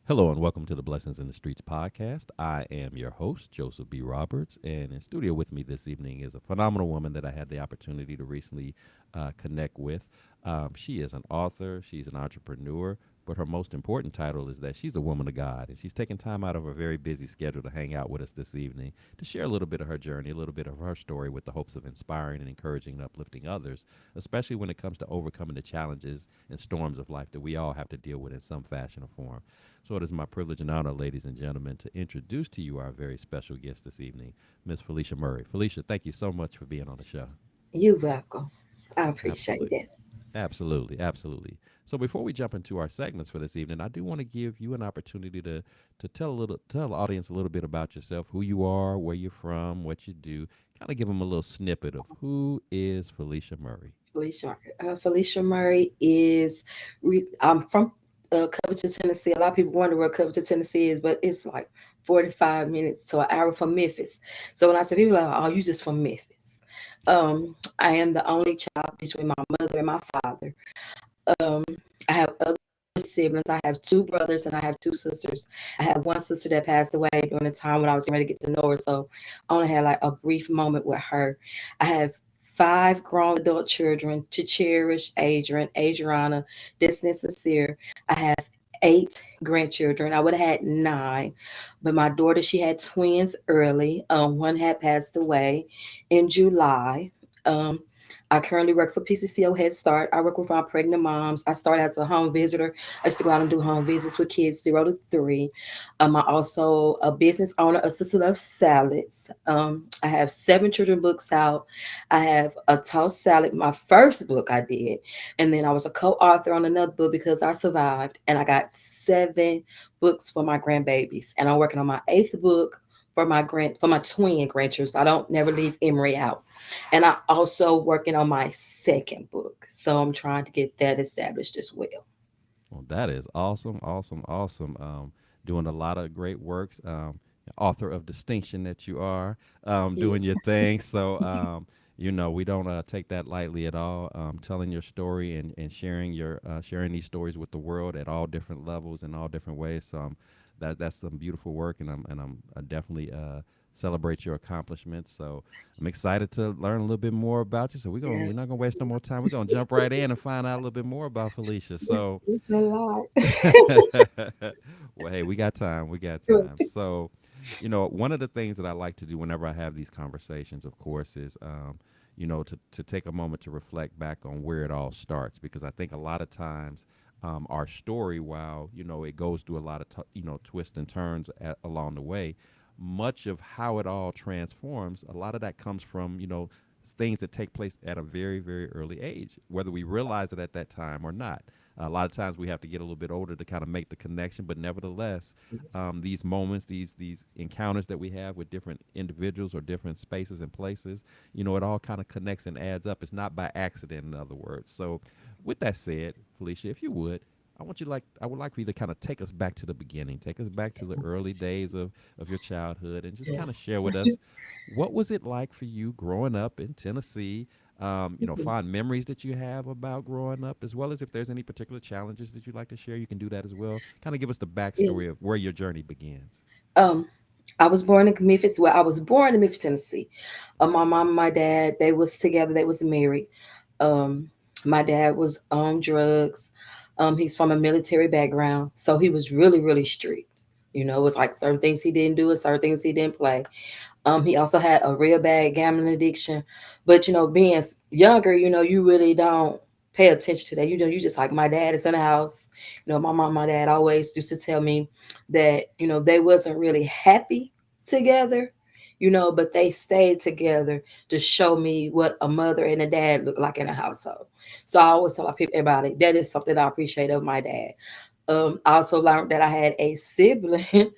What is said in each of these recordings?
Hello and welcome to the Blessings in the Streets podcast. I am your host, Joseph B. Roberts, and in studio with me this evening is a phenomenal woman that I had the opportunity to recently connect with. She is an author, she's an entrepreneur, but her most important title is that she's a woman of God, and she's taken time out of her very busy schedule to hang out with us this evening to share a little bit of her journey, a little bit of her story with the hopes of inspiring and encouraging and uplifting others, especially when it comes to overcoming the challenges and storms of life that we all have to deal with in some fashion or form. So it is my privilege and honor, ladies and gentlemen, to introduce to you our very special guest this evening, Miss Felicia Murray. Felicia, thank you so much for being on the show. You're welcome. I appreciate Absolutely. it. Absolutely, absolutely. So before we jump into our segments for this evening, I do want to give you an opportunity to tell the audience a little bit about yourself, who you are, where you're from, what you do. Kind of give them a little snippet of who is Felicia Murray. Felicia Murray is, I'm from Covington, Tennessee. A lot of people wonder where Covington, Tennessee is, but it's like 45 minutes to an hour from Memphis. So when I say people are like, oh, you just from Memphis. I am the only child between my mother and my father. Um, I have other siblings. I have two brothers and I have two sisters. I have one sister that passed away during the time when I was getting ready to get to know her. So I only had like a brief moment with her. I have five grown adult children to cherish Adrian, Adriana, Destiny, and Sincere. I have eight grandchildren. I would have had nine, but my daughter, she had twins early. One had passed away in July. Um, I currently work for PCCO Head Start. I work with our pregnant moms. I started as a home visitor. I used to go out and do home visits with kids 0 to 3. I'm also a business owner of Sister Love Salads. I have 7 children books out. I have a tossed salad, my first book I did. And then I was a co-author on another book because I survived. And I got 7 books for my grandbabies. And I'm working on my 8th book for my twin grandchildren. I don't never leave Emory out. And I'm also working on my second book. So I'm trying to get that established as well. Well, that is awesome, awesome, awesome. Doing a lot of great works. Author of distinction that you are, doing Yes. your thing. So, we don't take that lightly at all. Telling your story and sharing these stories with the world at all different levels and all different ways. So, that's some beautiful work, and I definitely celebrate your accomplishments. So I'm excited to learn a little bit more about you. So Yeah. we're not gonna waste no more time. We're gonna jump right in and find out a little bit more about Felicia. So It's a lot. well, hey, we got time. We got time. So, one of the things that I like to do whenever I have these conversations, of course, is to take a moment to reflect back on where it all starts, because I think a lot of times our story, while it goes through a lot of twists and turns along the way, much of how it all transforms, a lot of that comes from things that take place at a very, very early age, whether we realize it at that time or not. A lot of times we have to get a little bit older to kind of make the connection, but nevertheless, Yes. these moments, these encounters that we have with different individuals or different spaces and places, it all kind of connects and adds up. It's not by accident, in other words. So, with that said, Felicia, if you would, I would like for you to kind of take us back to the beginning, take us back to the early days of your childhood, and just Yeah. kind of share with us what was it like for you growing up in Tennessee. Fond memories that you have about growing up, as well as if there's any particular challenges that you'd like to share, you can do that as well. Kind of give us the Yeah. backstory of where your journey begins. Um, I was born in Memphis. Well, I was born in Memphis, Tennessee. My mom and my dad, they was together. They was married. Um, my dad was on drugs. He's from a military background, so he was really, really strict. It was like certain things he didn't do and certain things he didn't play. He also had a real bad gambling addiction. But being younger, you really don't pay attention to that. You just like my dad is in the house. My mom, my dad always used to tell me that they wasn't really happy together. But they stayed together to show me what a mother and a dad look like in a household. So I always tell my people about it. That is something I appreciate of my dad. I also learned that I had a sibling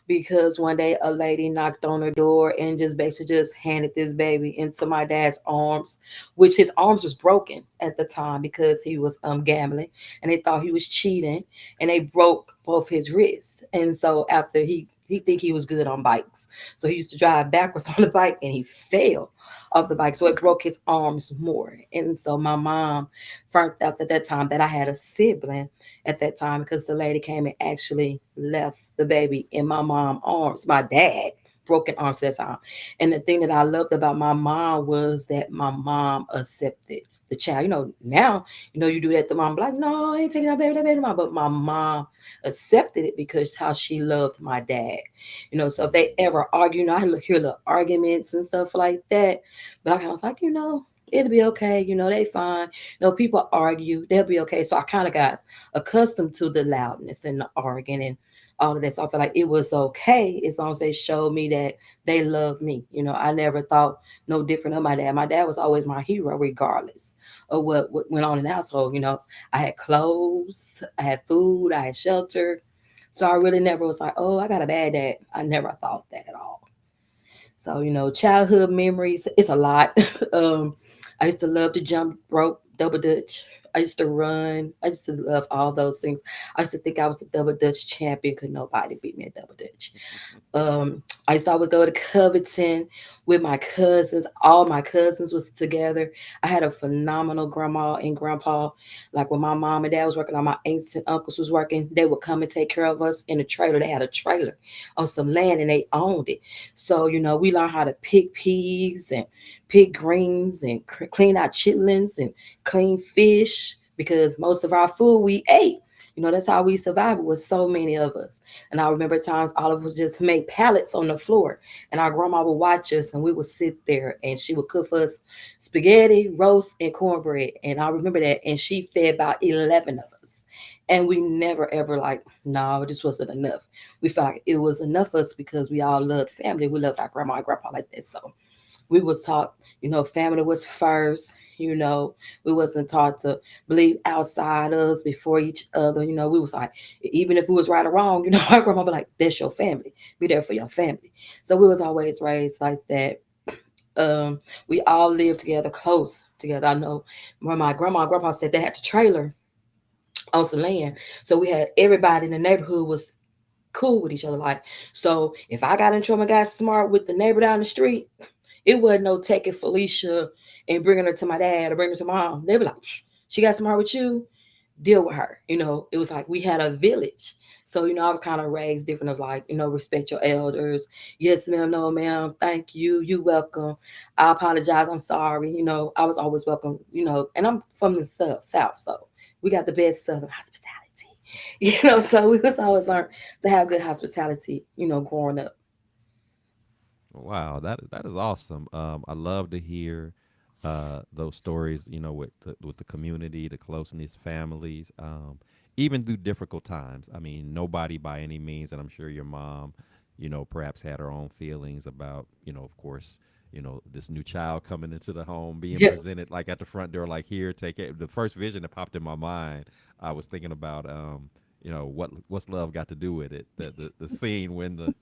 because one day a lady knocked on her door and just basically just handed this baby into my dad's arms, which his arms was broken at the time because he was gambling and they thought he was cheating and they broke both his wrists. And so after he think he was good on bikes. So he used to drive backwards on the bike and he fell off the bike. So it broke his arms more. And so my mom found out at that time that I had a sibling at that time because the lady came and actually left the baby in my mom's arms. My dad broken arms at that time. And the thing that I loved about my mom was that my mom accepted the child. Now, you do that to mom, like, no, I ain't taking that baby, mom. But my mom accepted it because how she loved my dad. So if they ever argue, I hear little arguments and stuff like that. But I kind of was like, it'll be okay. They fine. People argue, they'll be okay. So I kind of got accustomed to the loudness and the arguing and all of that. So I feel like it was okay as long as they showed me that they love me. I never thought no different of my dad. My dad was always my hero, regardless of what went on in the household. I had clothes, I had food, I had shelter. So I really never was like, oh, I got a bad dad. I never thought that at all. So, childhood memories, it's a lot. I used to love to jump rope, double dutch. I used to run. I used to love all those things. I used to think I was a double dutch champion because nobody beat me at double dutch. I used to always go to Covington with my cousins. All my cousins was together. I had a phenomenal grandma and grandpa. Like when my mom and dad was working, all my aunts and uncles was working, they would come and take care of us in a trailer. They had a trailer on some land and they owned it. So, we learned how to pick peas and pick greens and clean our chitlins and clean fish because most of our food we ate. That's how we survived with so many of us. And I remember times all of us just made pallets on the floor. And our grandma would watch us and we would sit there and she would cook for us spaghetti, roast, and cornbread. And I remember that. And she fed about 11 of us. And we never ever like, no, this wasn't enough. We felt like it was enough for us because we all loved family. We loved our grandma and grandpa like that. So we was taught, family was first. We wasn't taught to believe outside us before each other. We was like, even if we was right or wrong, our grandma be like, that's your family. Be there for your family. So we was always raised like that. We all lived together, close together. I know when my grandma and grandpa said they had the trailer on some land. So we had everybody in the neighborhood was cool with each other. Like, so if I got in trouble and got smart with the neighbor down the street, it wasn't no taking Felicia and bringing her to my dad or bringing her to mom. They were like, she got smart with you, deal with her. It was like we had a village. So, I was kind of raised different of like, respect your elders. Yes, ma'am, no, ma'am, thank you, you welcome. I apologize, I'm sorry. I was always welcome, and I'm from the South, so we got the best Southern hospitality. So we was always learned to have good hospitality, growing up. Wow, that is awesome. I love to hear those stories. With the community, the close knit families, even through difficult times. I mean, nobody by any means, and I'm sure your mom, perhaps had her own feelings about, of course, this new child coming into the home, being Yeah, presented like at the front door, like here, take it. The first vision that popped in my mind, I was thinking about, what's love got to do with it? The scene when the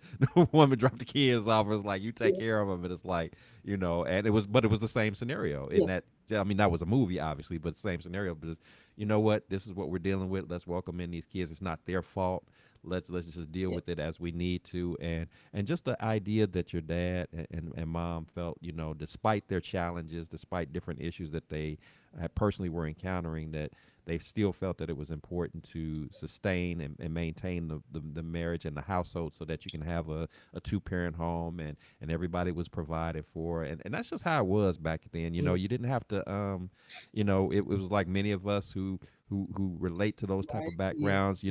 woman dropped the kids off was like, you take yeah, care of them, and it's like, and it was the same scenario in yeah, that. I mean, that was a movie, obviously, but same scenario. But you know what? This is what we're dealing with. Let's welcome in these kids. It's not their fault. Let's just deal yeah. with it as we need to, and just the idea that your dad and mom felt, despite their challenges, despite different issues that they had personally were encountering, that they still felt that it was important to sustain and maintain the marriage and the household so that you can have a two-parent home, and everybody was provided for, and that's just how it was back then. Yeah. You didn't have to it was like many of us who relate to those type Right. of Yes. backgrounds.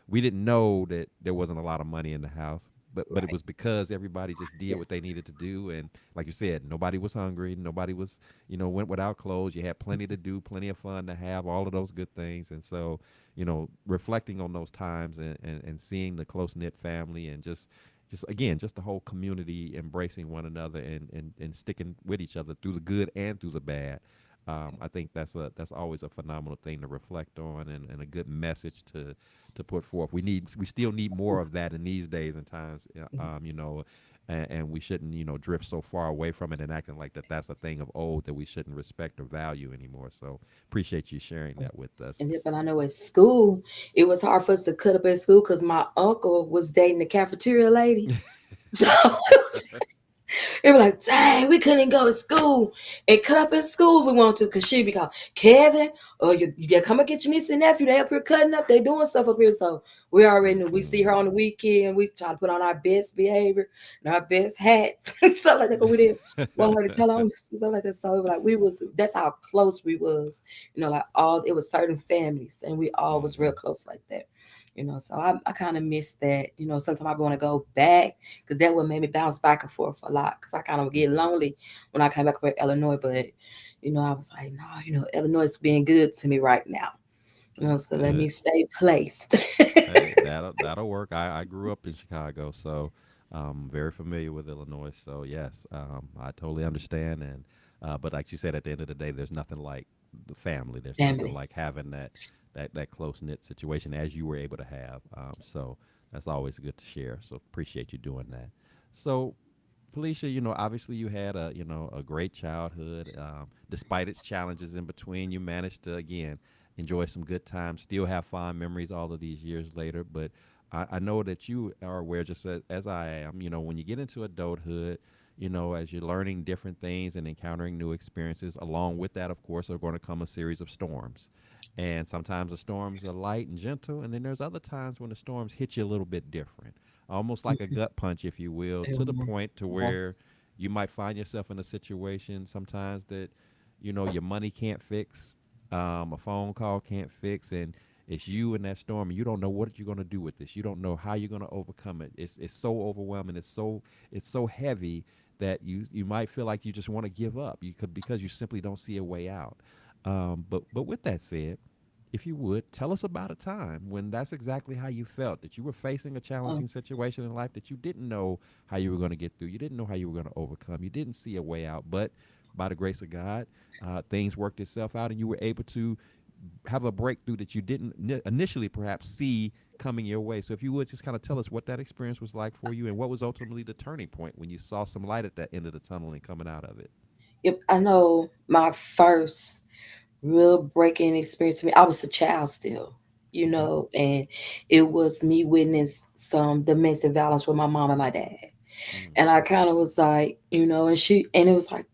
We didn't know that there wasn't a lot of money in the house, but it Right. was because everybody just did Yeah. what they needed to do. And like you said, nobody was hungry, nobody was went without clothes. You had plenty to do, plenty of fun to have, all of those good things. And so reflecting on those times, and seeing the close knit family, and just again, just the whole community embracing one another, and sticking with each other through the good and through the bad. I think that's always a phenomenal thing to reflect on, and a good message to put forth. We still need more of that in these days and times. and we shouldn't, drift so far away from it and acting like that's a thing of old that we shouldn't respect or value anymore. So appreciate you sharing that with us. And then, but I know at school, it was hard for us to cut up at school because my uncle was dating the cafeteria lady. So it was like, dang, we couldn't go to school and cut up in school if we want to, because she'd be called Kevin, or you gotta come and get your niece and nephew. They up here cutting up, they doing stuff up here. So we already knew. We see her on the weekend, we try to put on our best behavior and our best hats and stuff like that. But we didn't want her to tell on us and stuff like that. So it was like that's how close we was. Like all it was certain families, and we all was real Mhm. close like that. So I kind of miss that. Sometimes I want to go back because that would make me bounce back and forth a lot because I kind of get Mhm. lonely when I came back from Illinois. But I was like, no, Illinois is being good to me right now. That's So let me good. stay placed. Hey, that'll work. I grew up in Chicago, so very familiar with Illinois. So yes, I totally understand. And but like you said, at the end of the day, there's nothing like the family. There's nothing Family. like having that close knit situation as you were able to have. So that's always good to share. So appreciate you doing that. So Felicia, obviously you had a great childhood. Despite its challenges in between, you managed to again enjoy some good times, still have fond memories all of these years later. But I know that you are aware, just as I am, when you get into adulthood, as you're learning different things and encountering new experiences, along with that, of course, are going to come a series of storms. And sometimes the storms are light and gentle, and then there's other times when the storms hit you a little bit different, almost like a gut punch, if you will, to the point to where you might find yourself in a situation sometimes that your money can't fix, a phone call can't fix, and it's you in that storm, and you don't know what you're going to do with this. You don't know how you're going to overcome it. It's so overwhelming. It's so heavy that you might feel like you just want to give up. You could, because you simply don't see a way out. But with that said, if you would tell us about a time when that's exactly how you felt, that you were facing a challenging situation in life that you didn't know how you were going to get through, you didn't know how you were going to overcome, you didn't see a way out, but by the grace of God, things worked itself out, and you were able to have a breakthrough that you didn't initially perhaps see coming your way. So if you would just kind of tell us what that experience was like for you, and what was ultimately the turning point when you saw some light at that end of the tunnel and coming out of it. Yep, I know my first real breaking experience to me. I was a child still, Okay. and it was me witness some domestic violence with my mom and my dad. Mm. And I kind of was like, and it was like,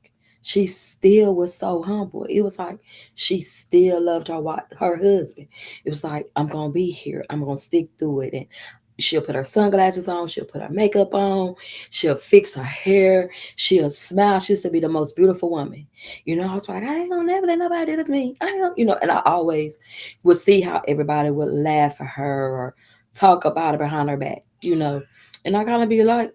she still was so humble. It was like she still loved her husband. It was like, I'm gonna be here. I'm gonna stick through it. And she'll put her sunglasses on. She'll put her makeup on. She'll fix her hair. She'll smile. She used to be the most beautiful woman. I was like, I ain't gonna never let nobody do this to me. I ain't gonna, and I always would see how everybody would laugh at her or talk about her behind her back. And I kind of be like,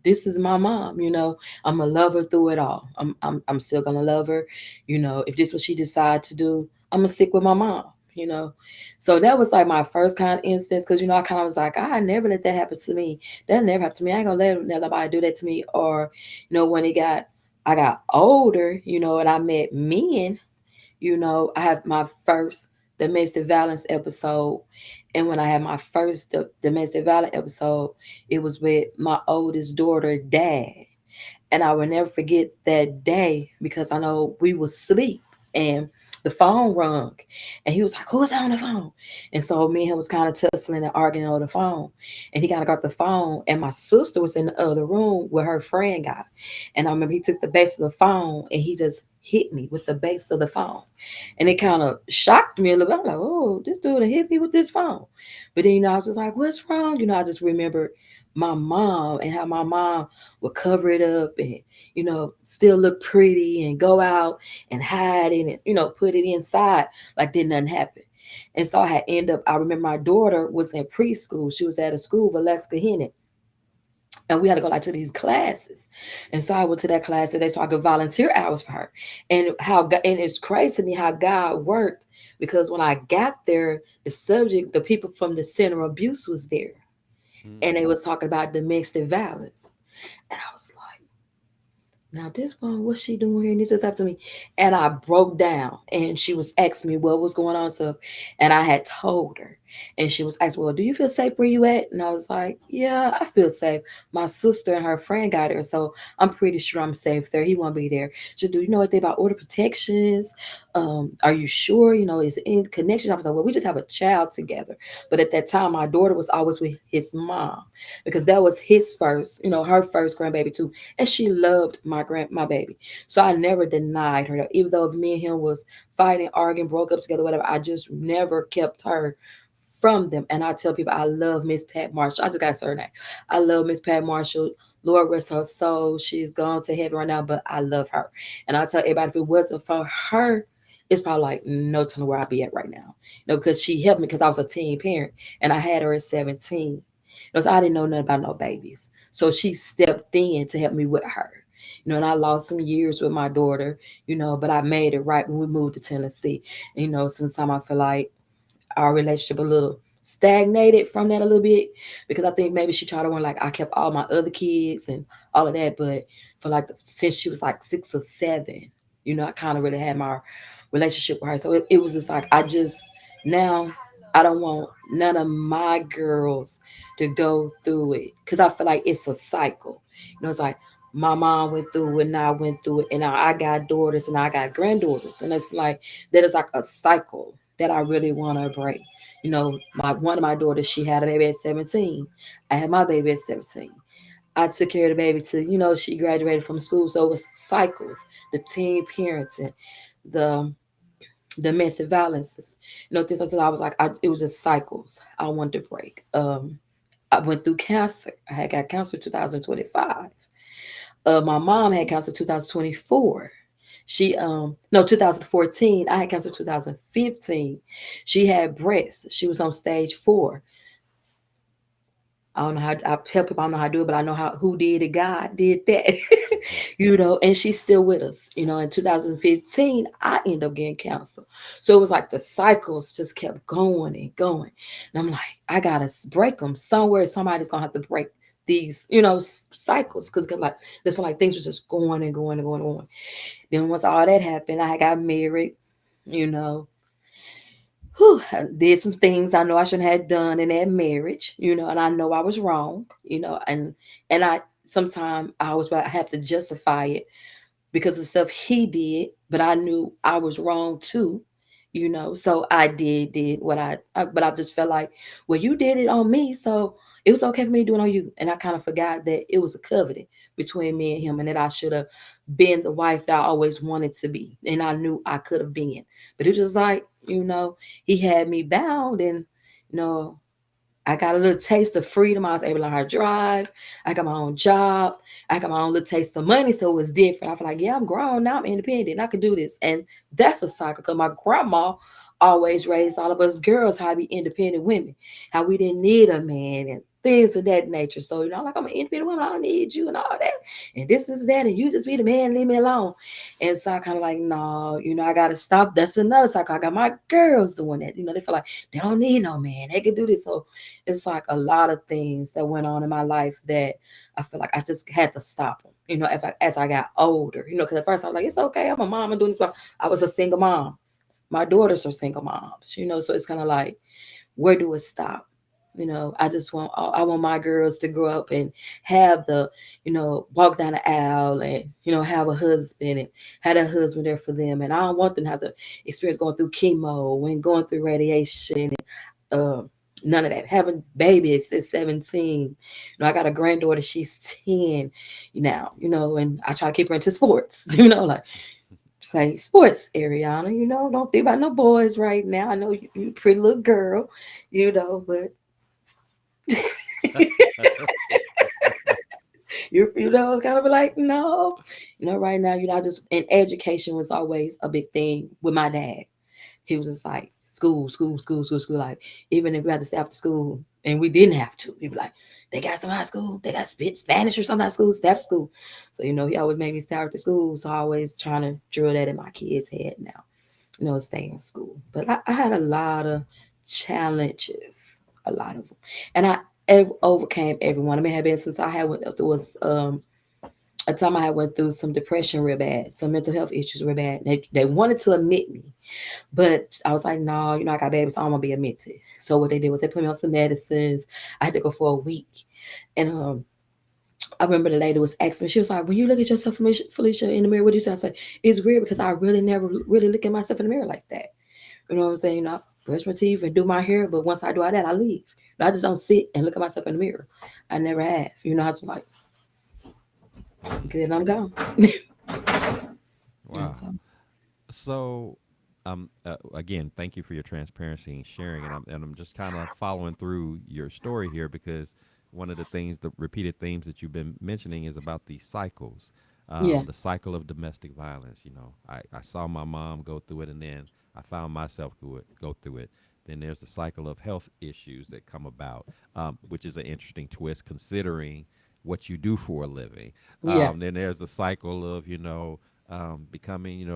this is my mom. I'm gonna love her through it all. I'm still gonna love her. If this is what she decides to do, I'm gonna stick with my mom. You know, so that was like my first kind of instance because I kind of was like, I never let that happen to me. That never happened to me. I ain't gonna let nobody do that to me. Or, when I got older, and I met men. I have my first domestic violence episode. And when I had my first domestic violence episode, it was with my oldest daughter, dad. And I will never forget that day because I know we was asleep and the phone rung. And he was like, who was on the phone? And so me and him was kind of tussling and arguing over the phone. And he kind of got the phone. And my sister was in the other room where her friend got. And I remember he took the base of the phone and he just hit me with the base of the phone. And it kind of shocked me a little bit. I'm like, oh, this dude hit me with this phone. But then, I was just like, what's wrong? I just remembered my mom and how my mom would cover it up and, still look pretty and go out and hide it and, put it inside like did nothing happen. And so I had end up, I remember my daughter was in preschool. She was at a school, Valeska Hennet, and we had to go like to these classes. And so I went to that class today so I could volunteer hours for her. And and it's crazy to me how God worked because when I got there, the people from the center of abuse was there. And they Mm. was talking about domestic violence. And I was like, now this one, what's she doing here? And this is up to me. And I broke down and she was asking me what was going on. So, and I had told her. And she was asking, well, do you feel safe where you at? And I was like, yeah, I feel safe. My sister and her friend got her, so I'm pretty sure I'm safe there. He won't be there. She said, do you know anything about order protections? Are you sure? Is it in connection? I was like, well, we just have a child together. But at that time, my daughter was always with his mom because that was his first, her first grandbaby too. And she loved my baby. So I never denied her. Even though if me and him was fighting, arguing, broke up together, whatever, I just never kept her from them. And I tell people I love Miss Pat Marshall. I just got to say her name. I love Miss Pat Marshall. Lord rest her soul. She's gone to heaven right now, but I love her. And I tell everybody if it wasn't for her, it's probably like no telling where I'd be at right now. Because she helped me because I was a teen parent and I had her at 17. So I didn't know nothing about no babies. So she stepped in to help me with her. And I lost some years with my daughter, but I made it right when we moved to Tennessee. Sometimes I feel like our relationship a little stagnated from that a little bit because I think maybe she tried to want like I kept all my other kids and all of that, but for like since she was like 6 or 7, I kind of really had my relationship with her. So it was just like I just now I don't want none of my girls to go through it because I feel like it's a cycle. It's like my mom went through it and I went through it and now I got daughters and I got granddaughters and it's like that is like a cycle that I really want to break. My one of my daughters, she had a baby at 17. I had my baby at 17. I took care of the baby till, she graduated from school. So it was cycles, the teen parenting, the domestic violences, things like that. I was like, it was just cycles I wanted to break. I went through cancer. I had got cancer in 2025. My mom had cancer 2024. She no 2014. I had cancer 2015. She had breast. She was on stage 4. I don't know how I tell people I don't know how to do it, but I know how who did it. God did that. And she's still with us. In 2015, I ended up getting cancer. So it was like the cycles just kept going and going. And I'm like, I gotta break them somewhere. Somebody's gonna have to break these, cycles because like this feel like things was just going and going and going and going. Then once all that happened, I got married. You know, I did some things I know I shouldn't have done in that marriage, and I know I was wrong, and I sometimes I always I have to justify it because of the stuff he did, but I knew I was wrong too, So I did what but I just felt like, well, you did it on me, so it was okay for me to do it on you, and I kind of forgot that it was a covenant between me and him, and that I should have been the wife that I always wanted to be, and I knew I could have been, but it was just like, he had me bound, and you know I got a little taste of freedom. I was able to learn how to drive. I got my own job. I got my own little taste of money. So it was different. I feel like, yeah, I'm grown now. I'm independent. I could do this. And that's a cycle because my grandma always raised all of us girls how to be independent women, how we didn't need a man and things of that nature. So, like I'm an independent woman. I don't need you and all that. And this is that. And you just be the man, leave me alone. And so I kind of like, no, I got to stop. That's another cycle. I got my girls doing that. They feel like they don't need no man. They can do this. So it's like a lot of things that went on in my life that I feel like I just had to stop them. As I got older, because at first I was like, it's okay, I'm a mom, I'm doing this. But I was a single mom. My daughters are single moms, so it's kind of like, where do it stop? I want my girls to grow up and have the, walk down the aisle and, have a husband and have a husband there for them. And I don't want them to have to experience going through chemo and going through radiation and none of that. Having babies at 17. I got a granddaughter, she's 10 now, and I try to keep her into sports, like say sports, Ariana, don't think about no boys right now. I know you pretty little girl, but you kind of like, no, right now, I just, and education was always a big thing with my dad. He was just like, school, school, school, school, school. Like, even if we had to stay after school and we didn't have to, he'd be like, they got some high school, they got Spanish or some high school, stay after school. So, he always made me stay after school. So I always trying to drill that in my kids' head now, stay in school. But I had a lot of challenges, a lot of them. And I overcame every one. I mean, have been since I had went, there was a time I had went through some depression real bad, some mental health issues real bad. They wanted to admit me, but I was like, no, I got babies, so I don't want to be admitted. So what they did was they put me on some medicines. I had to go for a week, and I remember the lady was asking me, she was like, when you look at yourself, Felicia, in the mirror, what do you say? I said, it's weird because I really never really look at myself in the mirror like that. You know what I'm saying? I brush my teeth and do my hair, but once I do all that, I leave. I just don't sit and look at myself in the mirror. I never have. I was like, good, I'm gone. And Wow. so, So, again, thank you for your transparency and sharing. And I'm just kind of following through your story here because one of the things, the repeated themes that you've been mentioning is about these cycles, yeah, the cycle of domestic violence. I saw my mom go through it, and then I found myself go through it. Then there's the cycle of health issues that come about, which is an interesting twist considering what you do for a living. yeah, Then there's the cycle of becoming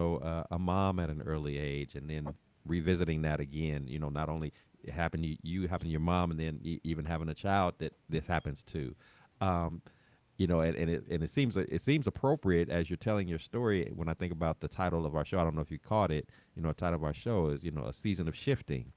a mom at an early age, and then revisiting that again. Not only it happened to you, happened to your mom, and then even having a child that this happens to. Um, and it seems appropriate as you're telling your story. When I think about the title of our show, I don't know if you caught it. The title of our show is a season of shifting,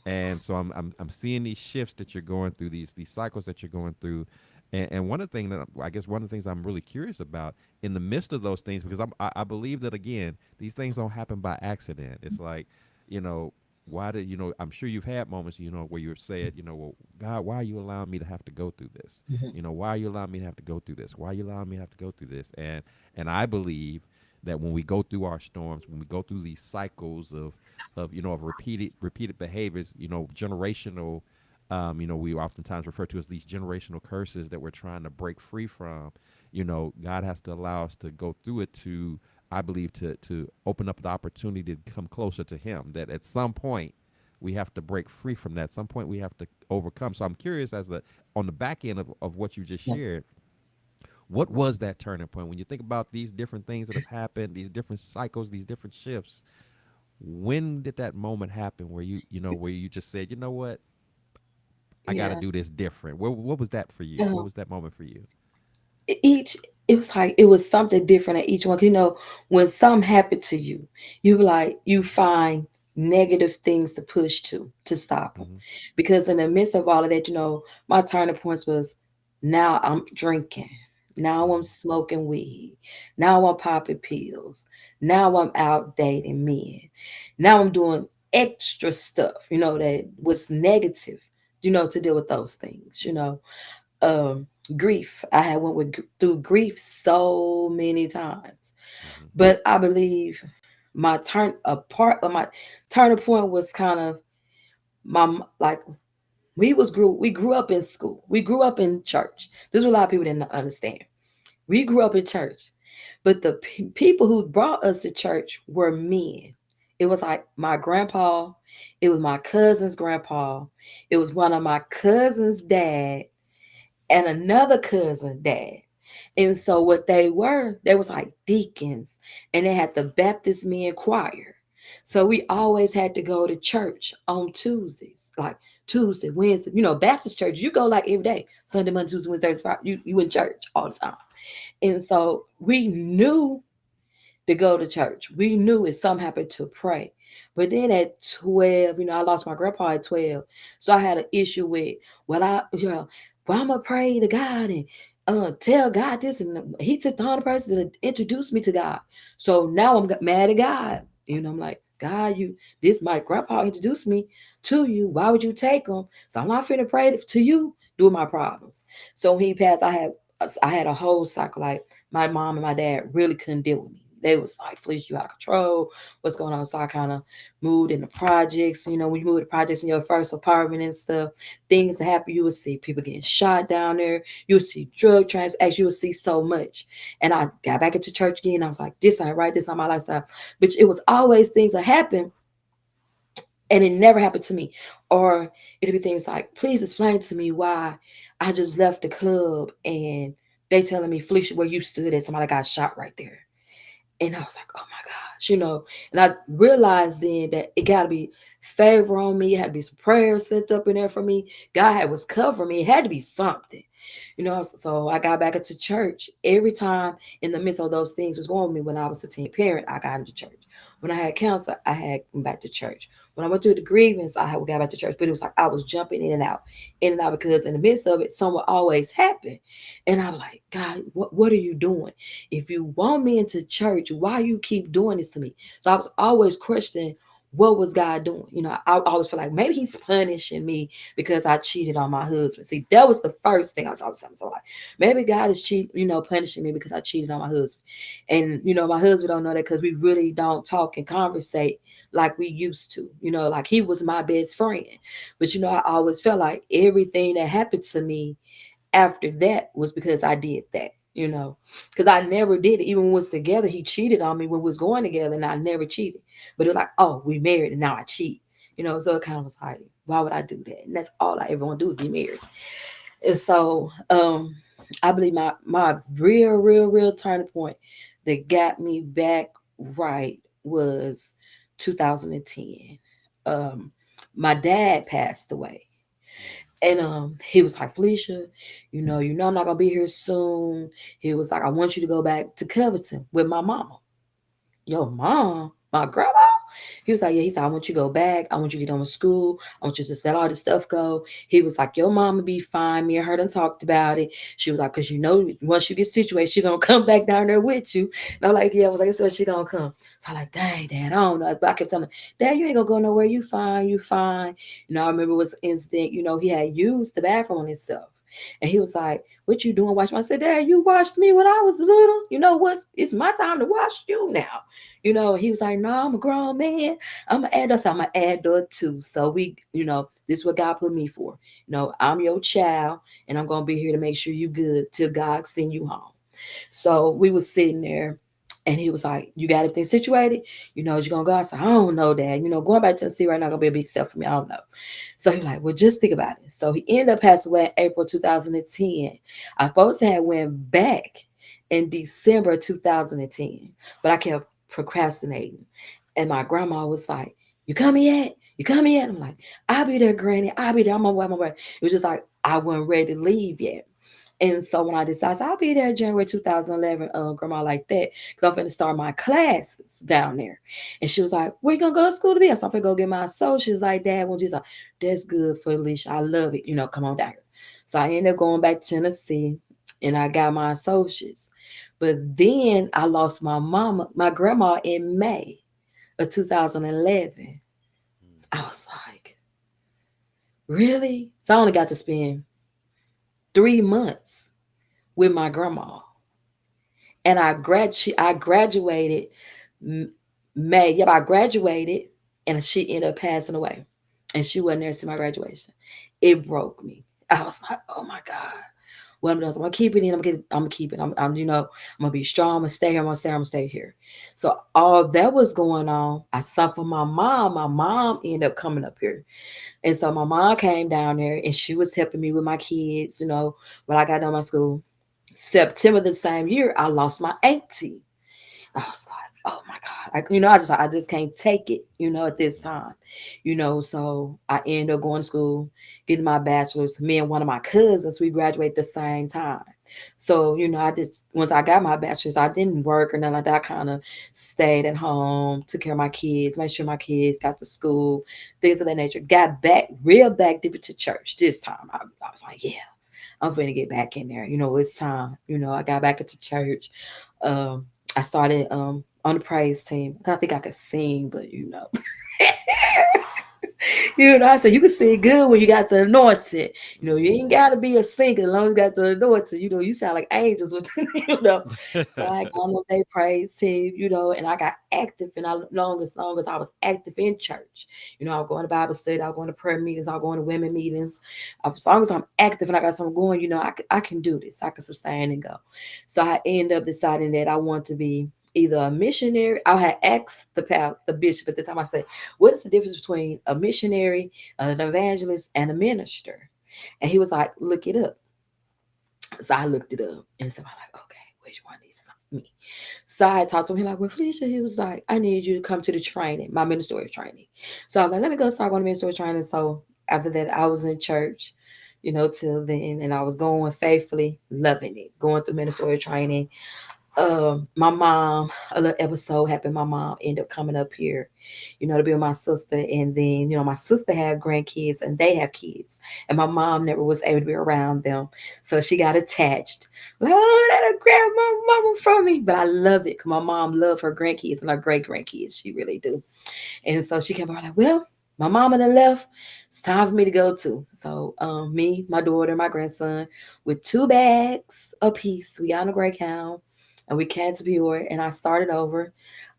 and so I'm seeing these shifts that you're going through, these cycles that you're going through, and one of the things that I guess one of the things I'm really curious about in the midst of those things, because I believe that again these things don't happen by accident. It's like, you know why did I'm sure you've had moments where you've said, well, God, why are you allowing me to have to go through this? mhm, Why are you allowing me to have to go through this? Why are you allowing me to have to go through this? And I believe that when we go through our storms, when we go through these cycles of repeated behaviors, generational, we oftentimes refer to as these generational curses that we're trying to break free from. God has to allow us to go through it to, I believe, to open up the opportunity to come closer to Him. That at some point we have to break free from that. At some point we have to overcome. So I'm curious, as the on the back end of what you just yeah. shared, what was that turning point when you think about these different things that have happened, these different cycles, these different shifts? When did that moment happen where you just said, you know what, I got to Yeah. do this different? What was that for you? What Um, was that moment for you? each it was like it was something different at each one. When something happened to you, you find negative things to push to stop them. Mm-hmm. Because in the midst of all of that, my turning points was now I'm drinking, now I'm Mm-hmm. smoking weed, now I'm popping pills, now I'm out dating men, now I'm doing extra stuff, that was negative, to deal with those things, um grief. I had went through grief so many times, Mm-hmm. but I believe my turn a part of my turning point was kind of like we grew up in school, we grew up in church. This is what a lot of people didn't understand. We grew up in church, but the people who brought us to church were men. It was like my grandpa, it was my cousin's grandpa, it was one of my cousin's dad, and another cousin dad. And so what they was like deacons, and they had the Baptist men choir. So we always had to go to church on Tuesdays, like Tuesday, Wednesday. Baptist church, you go like every day, Sunday, Monday, Tuesday, Wednesday, Thursday, Friday. You in church all the time. And so we knew to go to church. We knew if something happened to pray. But then at 12, I lost my grandpa at 12. So I had an issue with, well, I'm going to pray to God and tell God this. And he took the 100% to introduce me to God. So now I'm mad at God. I'm like, God, my grandpa introduced me to you. Why would you take him? So I'm not finna pray to you, do my problems. So when he passed, I had a whole cycle. Like my mom and my dad really couldn't deal with me. They was like, Felicia, you out of control. What's going on? So I kind of moved in the projects. When you move to projects in your first apartment and stuff, things that happen. You would see people getting shot down there. You would see drug transactions. You would see so much. And I got back into church again. I was like, this ain't right. This not my lifestyle. But it was always things that happen, and it never happened to me. Or it'd be things like, please explain to me why I just left the club and they telling me, Felicia, where you stood at, somebody got shot right there. And I was like, oh my gosh. And I realized then that it got to be, favor on me. It had to be some prayers sent up in there for me. Was covering me. It had to be something. So I got back into church. Every time in the midst of those things was going with me, when I was a teen parent, I got into church. When I had cancer, I had went back to church. When I went through the grievance, I had got back to church. But it was like I was jumping in and out, because in the midst of it, something would always happen. And I'm like, God, what are you doing? If you want me into church, why you keep doing this to me? So I was always questioning, what was God doing? I always feel like maybe he's punishing me because I cheated on my husband. See, that was the first thing I was always saying. So like, maybe God is punishing me because I cheated on my husband. And my husband don't know that, because we really don't talk and conversate like we used to. Like he was my best friend. But I always felt like everything that happened to me after that was because I did that. Because I never did it. Even when we was together, he cheated on me when we was going together, and I never cheated. But it was like, oh, we married and now I cheat. So it kind of was like, why would I do that? And that's all I ever want to do, is be married. And so I believe my real turning point that got me back right was 2010. Um, my dad passed away. And he was like, Felicia, I'm not gonna be here soon. He was like, I want you to go back to Covington with my mama. Your mom, my grandma. He was like, yeah. He said, I want you to go back. I want you to get on with school. I want you to just let all this stuff go. He was like, your mama be fine. Me and her done talked about it. She was like, because once you get situated, she gonna come back down there with you. And I'm like, yeah. I was like, so she gonna come. So I'm like, dang, Dad, I don't know. But I kept telling him, Dad, you ain't gonna go nowhere. You fine. You fine. I remember it was an incident. He had used the bathroom on himself. And he was like, what you doing? Watch me. I said, Dad, you watched me when I was little. You know what? It's my time to watch you now. He was like, no, I'm a grown man. I'm an adult. So I'm an adult too. So this is what God put me for. I'm your child, and I'm going to be here to make sure you good till God send you home. So we was sitting there, and he was like, you got everything situated? You're going to go? I said, I don't know, Dad. Going back to Tennessee right now going to be a big step for me. I don't know. So he was like, well, just think about it. So he ended up passing away in April 2010. I supposed to have went back in December 2010, but I kept procrastinating. And my grandma was like, you coming yet? You coming yet? I'm like, I'll be there, Granny. I'll be there. I'm on my way. It was just like, I wasn't ready to leave yet. And so when I decided I'll be there January 2011, grandma, like that, because I'm finna start my classes down there. And she was like, where you gonna go to school to be? I said, I'm finna go get my associates. Like, Dad, when she's like, that's good, Felicia. I love it. Come on down here. So I ended up going back to Tennessee, and I got my associates. But then I lost my grandma in May of 2011. I was like, really? So I only got to spend 3 months with my grandma. And I graduated May. Yep, I graduated, and she ended up passing away. And she wasn't there to see my graduation. It broke me. I was like, oh my God. What I'm doing, I'm gonna keep it in. I'm gonna keep it. I'm gonna be strong. I'm gonna stay here. I'm gonna stay here. So all that was going on. I suffered my mom. My mom ended up coming up here, and so my mom came down there, and she was helping me with my kids. When I got done my school, September the same year, I lost my auntie. I was like, oh my God. I just can't take it, at this time. So I ended up going to school, getting my bachelor's. Me and one of my cousins, we graduated the same time. So, I just once I got my bachelor's, I didn't work or nothing like that. I kind of stayed at home, took care of my kids, made sure my kids got to school, things of that nature. Got back real back deep into church this time. I was like, yeah, I'm going to get back in there. It's time. I got back into church. Um, I started on the praise team. I think I could sing, but I said you can sing good when you got the anointing. You ain't gotta be a singer as long as you got the anointing. You sound like angels with So I got on their praise team, and I got active, and long as I was active in church. I was going to Bible study, I was going to prayer meetings, I was going to women meetings. As long as I'm active and I got something going, I can do this. I can sustain and go. So I ended up deciding that I want to be either a missionary. I had asked the bishop at the time. I said, what is the difference between a missionary, an evangelist, and a minister? And he was like, look it up. So I looked it up, and so I'm like, okay, which one is me? So I talked to him like, well, Felicia, he was like, I need you to come to the training, my ministerial training. So I was like, let me go start going to ministerial training. So after that, I was in church, till then, and I was going faithfully, loving it, going through ministerial training. My mom, a little episode happened. My mom ended up coming up here, to be with my sister. And then, my sister have grandkids and they have kids. And my mom never was able to be around them. So she got attached. Like, oh, that'll grab my mama from me. But I love it because my mom loved her grandkids and her great grandkids. She really do. And so she kept on like, well, my mama done left. It's time for me to go too. So me, my daughter, my grandson, with 2 bags apiece, we got on a Greyhound and we came to Peoria and I started over.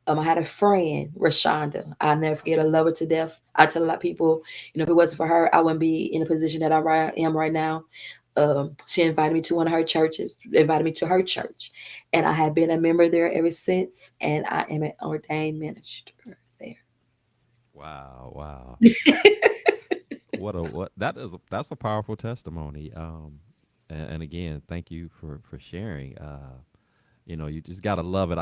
I had a friend, Rashonda. I'll never forget. I love her to death. I tell a lot of people, if it wasn't for her, I wouldn't be in the position that am right now. She invited me to one of her churches, invited me to her church, and I have been a member there ever since. And I am an ordained minister there. Wow, wow. That's a powerful testimony. And again, thank you for sharing. You just gotta love it.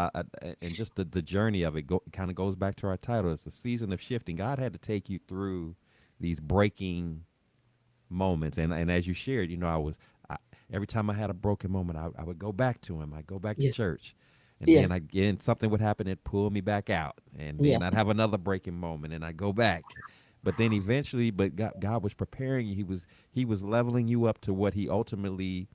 And just the journey of it kind of goes back to our title. It's a season of shifting. God had to take you through these breaking moments, and as you shared, I, every time I had a broken moment, I would go back to him. I go back to Yeah, church, and yeah, then again something would happen that pull me back out, and yeah, then I'd have another breaking moment, and I go back. But then eventually, God was preparing you. He was leveling you up to what He ultimately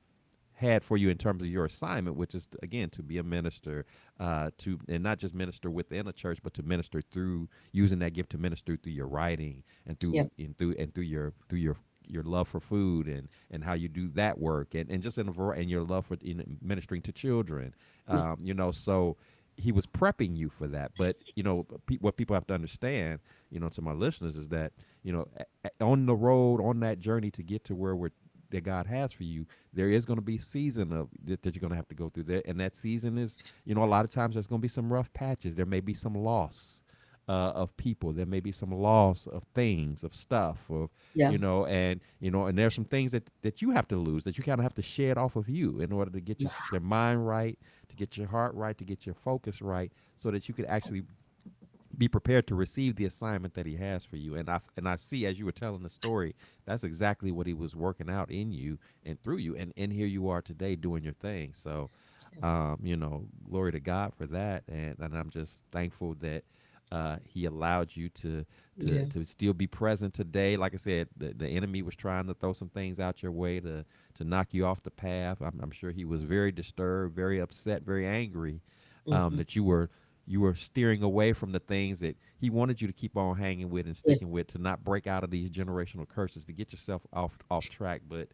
had for you in terms of your assignment, which is again to be a minister, to and not just minister within a church, but to minister through using that gift to minister through your writing and yeah, through your love for food and how you do that work and just and your love for ministering to children, yeah, so he was prepping you for that. But what people have to understand, to my listeners, is that on the road, on that journey to get to where we're that God has for you, there is going to be a season that you're going to have to go through there, and that season is, a lot of times there's going to be some rough patches. There may be some loss of people. There may be some loss of things, of stuff, of yeah, and there's some things that you have to lose, that you kind of have to shed off of you in order to get your mind right, to get your heart right, to get your focus right, so that you could actually be prepared to receive the assignment that he has for you. And I see, as you were telling the story, that's exactly what he was working out in you and through you, and here you are today doing your thing. So glory to God for that, and I'm just thankful that he allowed you to yeah, still be present today. Like I said, the enemy was trying to throw some things out your way to knock you off the path. I'm sure he was very disturbed, very upset, very angry, hmm, that you were steering away from the things that he wanted you to keep on hanging with and yeah, sticking with, to not break out of these generational curses, to get yourself off track. But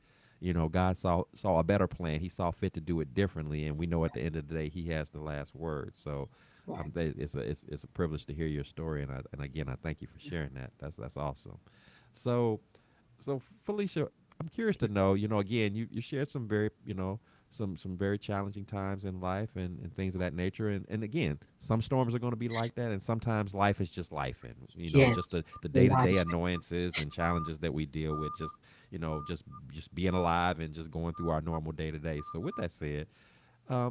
God saw a better plan. He saw fit to do it differently, and we know at the end of the day, He has the last word. So, right, it's a privilege to hear your story, and again, I thank you for sharing that. That's awesome. So, Felicia, I'm curious to know. Again, you shared some very some very challenging times in life and things of that nature. And again, some storms are going to be like that, and sometimes life is just life, and just yes, the day-to-day life, annoyances and challenges that we deal with, just being alive and just going through our normal day-to-day. So with that said,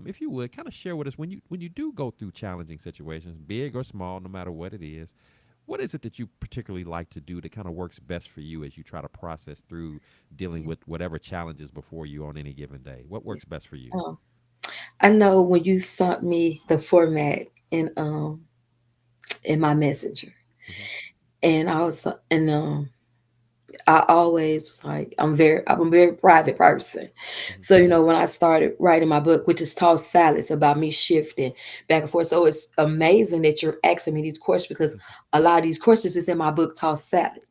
if you would kind of share with us, when you do go through challenging situations, big or small, no matter what it is, what is it that you particularly like to do that kind of works best for you as you try to process through dealing with whatever challenges before you on any given day? What yeah. works best for you? Um, I know when you sent me the format in my messenger, Hmm. and I always was like, I'm a very private person. Hmm. So, when I started writing my book, which is called Salads, about me shifting back and forth. So it's amazing that you're asking me these questions because a lot of these questions is in my book, Tossed Salad.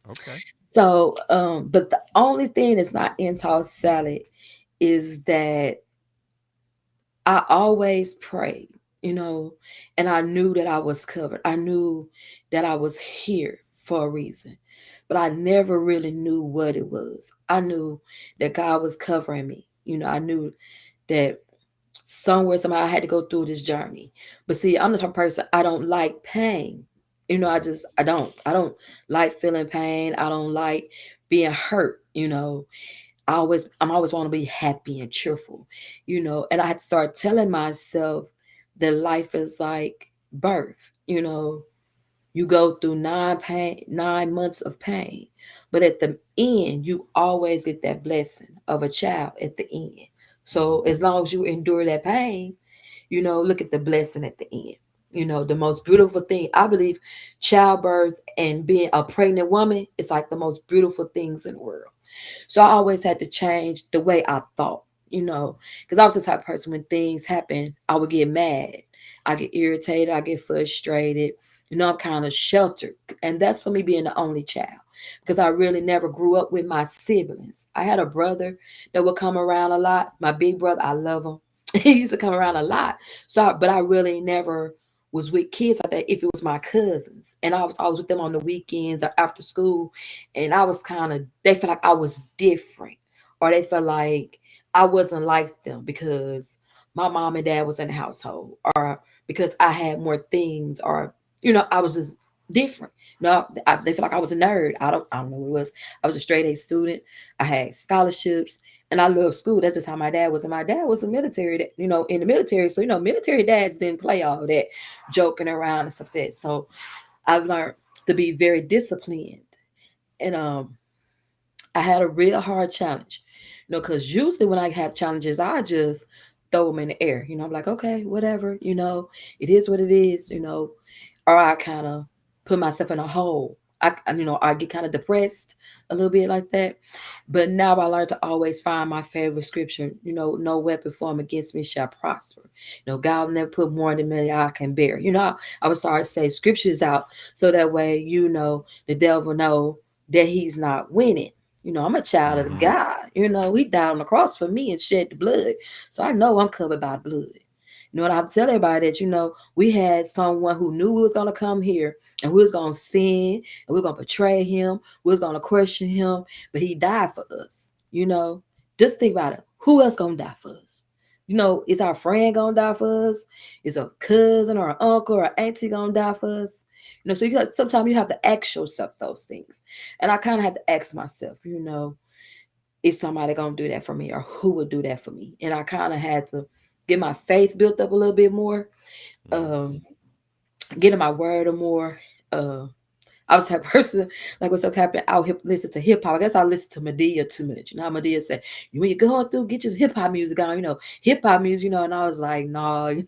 Okay. So, but the only thing that's not in Tossed Salad is that I always prayed, you know, and I knew that I was covered. I knew that I was here for a reason, but I never really knew what it was. I knew that God was covering me. I knew that somewhere, somehow I had to go through this journey. But see, I'm the type of person, I don't like pain. Hmm. I don't like feeling pain. I don't like being hurt. I'm always want to be happy and cheerful, and I had to start telling myself that life is like birth, you know. You go through 9 months of pain, but at the end, you always get that blessing of a child at the end. Mm-hmm. So as long as you endure that pain, look at the blessing at the end. The most beautiful thing, I believe, childbirth and being a pregnant woman is like the most beautiful things in the world. So I always had to change the way I thought, because I was the type of person when things happen, I would get mad. I get irritated. I get frustrated. I'm kind of sheltered. And that's for me being the only child because I really never grew up with my siblings. I had a brother that would come around a lot. My big brother, I love him. He used to come around a lot. But I really never was with kids like that if it was my cousins. And I was always with them on the weekends or after school, and I was they felt like I was different, or they felt like I wasn't like them because my mom and dad was in the household, or because I had more things, or I was just different. They felt like I was a nerd. I don't know what it was. I was a straight A student. I had scholarships. And I love school. That's just how my dad was. And my dad was a military, in the military. So, military dads didn't play all that joking around and stuff like that. So I've learned to be very disciplined. And I had a real hard challenge, because usually when I have challenges, I just throw them in the air. I'm like, okay, whatever, it is what it is, or I kind of put myself in a hole. I get kind of depressed a little bit like that. But now I learned to always find my favorite scripture, no weapon formed against me shall prosper. God will never put more than me I can bear. I would start to say scriptures out so that way, the devil know that he's not winning. I'm a child of Mm-hmm. God. He died on the cross for me and shed the blood. So I know I'm covered by blood. And I have to tell everybody that, we had someone who knew we was going to come here and we was going to sin and we are going to betray him. We was going to question him, but he died for us. Just think about it. Who else going to die for us? Is our friend going to die for us? Is a cousin or an uncle or auntie going to die for us? So sometimes you have to ask yourself those things. And I kind of had to ask myself, is somebody going to do that for me or who would do that for me? And I kind of had to get my faith built up a little bit more, Mm-hmm. um, get in my word more. Uh, I was that person, like what's up happening, listen to hip hop. I guess I listen to Medea too much. How Medea said, when you're going through, get your hip hop music on, hip hop music, and I was like, no,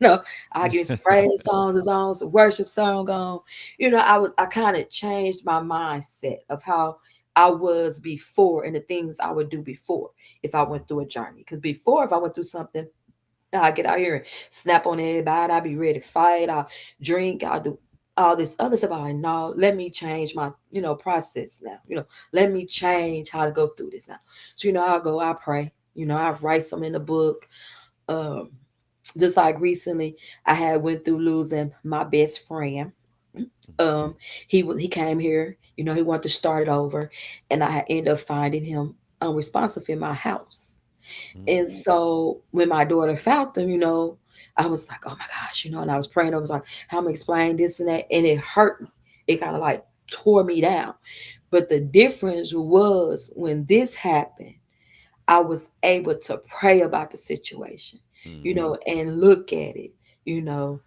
I give me some praise songs on, some worship song on. I kind of changed my mindset of how I was before and the things I would do before if I went through a journey. Because before, if I went through something, I get out here and snap on everybody. I'll be ready to fight. I'll drink. I'll do all this other stuff. I'm like, no, let me change my, process now. Let me change how to go through this now. So, I'll go, I pray. I write some in the book. Um, just like recently, I had went through losing my best friend. Um, he came here. He wanted to start it over, and I had ended up finding him unresponsive in my house. Mm-hmm. And so when my daughter found them, I was like, oh my gosh, and I was praying. I was like, how am I explain this and that? And it hurt me. It kind of like tore me down. But the difference was when this happened, I was able to pray about the situation, Mm-hmm. and look at it, you know.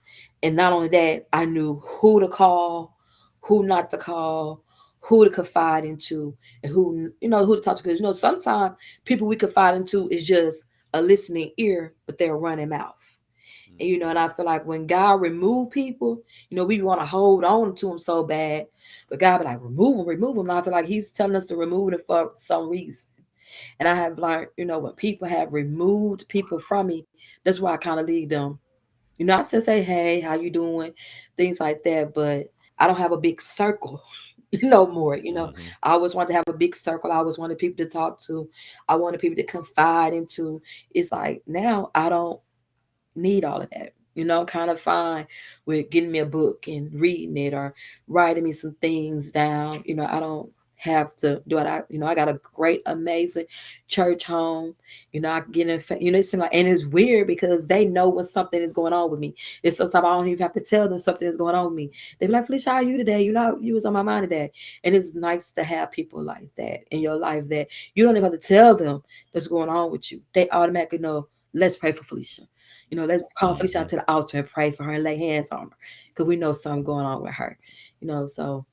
And not only that, I knew who to call, who not to call, who to confide into, and who to talk to. Because, sometimes people we confide into is just a listening ear, but they're running mouth. And, and I feel like when God remove people, we want to hold on to them so bad. But God be like, remove them. And I feel like he's telling us to remove them for some reason. And I have learned, when people have removed people from me, that's why I kind of leave them. I still say, hey, how you doing? Things like that, but I don't have a big circle no more. Mm-hmm. I always wanted to have a big circle. I always wanted people to talk to. I wanted people to confide into. It's like now I don't need all of that. I'm kind of fine with getting me a book and reading it or writing me some things down. I don't have to do it. I got a great, amazing church home. I can get in, it seems like, and it's weird because they know when something is going on with me. It's sometimes I don't even have to tell them something is going on with me. They be like, Felicia, how are you today? You was on my mind today. And it's nice to have people like that in your life that you don't even have to tell them that's going on with you. They automatically know, let's pray for Felicia. Let's call Felicia Mm-hmm. out to the altar and pray for her and lay hands on her because we know something going on with her. So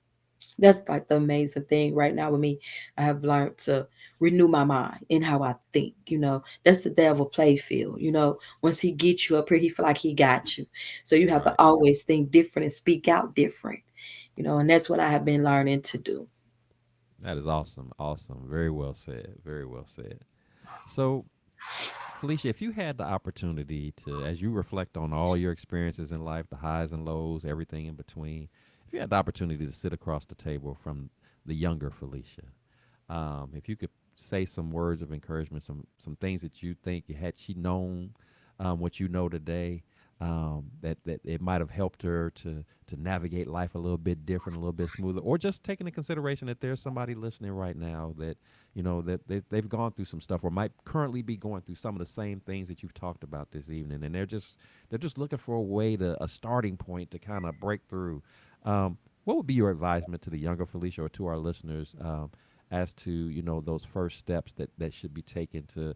that's like the amazing thing right now with me. I have learned to renew my mind in how I think. That's the devil play field. Once he gets you up here, he feel like he got you. So you have to Right. always think different and speak out different. And that's what I have been learning to do. That is awesome. Awesome. Very well said. Very well said. So, Felicia, if you had the opportunity to, as you reflect on all your experiences in life, the highs and lows, everything in between, if you had the opportunity to sit across the table from the younger Felicia, if you could say some words of encouragement, some things that you think had she known what you know today, that it might have helped her to navigate life a little bit different, a little bit smoother, or just taking into consideration that there's somebody listening right now that that they've gone through some stuff or might currently be going through some of the same things that you've talked about this evening, and they're just looking for a way to a starting point to kind of break through. What would be your advisement to the younger Felicia or to our listeners as to those first steps that should be taken to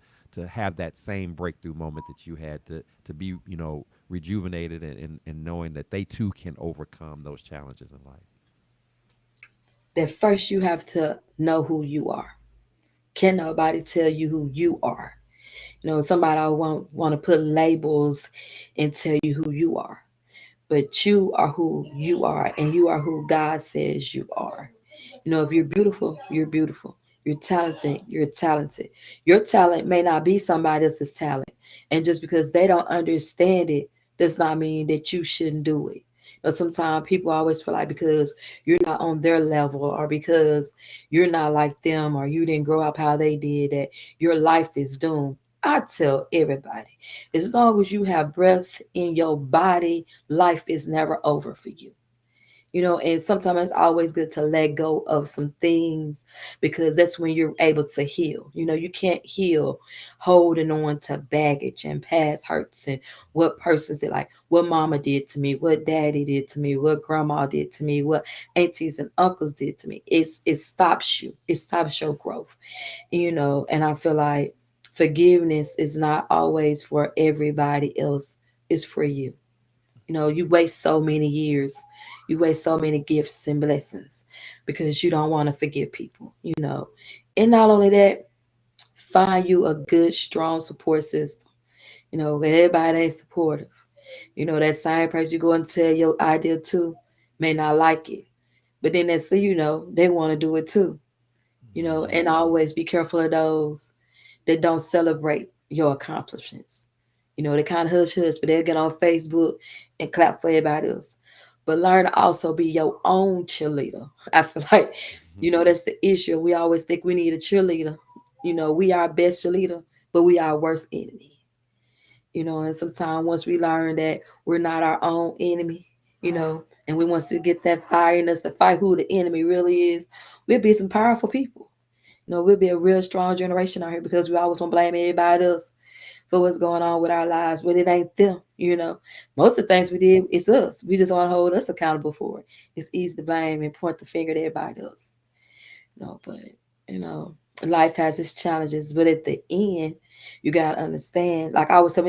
have that same breakthrough moment that you had to be rejuvenated and knowing that they too can overcome those challenges in life? That first you have to know who you are. Can nobody tell you who you are? Somebody I want to put labels and tell you who you are. But you are who you are, and you are who God says you are. If you're beautiful, you're beautiful. You're talented, you're talented. Your talent may not be somebody else's talent. And just because they don't understand it does not mean that you shouldn't do it. Sometimes people always feel like because you're not on their level or because you're not like them or you didn't grow up how they did that your life is doomed. I tell everybody, as long as you have breath in your body, life is never over for you. And sometimes it's always good to let go of some things because that's when you're able to heal. You can't heal holding on to baggage and past hurts and what persons did, like what mama did to me, what daddy did to me, what grandma did to me, what aunties and uncles did to me. It stops you. It stops your growth. And I feel like forgiveness is not always for everybody else. It's for you. You waste so many years, you waste so many gifts and blessings because you don't want to forgive people. And not only that, find you a good, strong support system. Everybody ain't supportive. That same person you go and tell your idea to may not like it. But then that's, they want to do it too. Hmm. And always be careful of those that don't celebrate your accomplishments. They kind of hush hush, but they'll get on Facebook and clap for everybody else. But learn to also be your own cheerleader. I feel like, that's the issue. We always think we need a cheerleader. We are best cheerleader, but we are worst enemy. And sometimes once we learn that we're not our own enemy, and we want to get that fire in us to fight who the enemy really is, we'll be some powerful people. We'll be a real strong generation out here because we always want to blame everybody else for what's going on with our lives, but it ain't them. Most of the things we did, it's us. We just want to hold us accountable for it. It's easy to blame and point the finger at everybody else. But you know, life has its challenges, but at the end, you gotta understand. Like I was saying,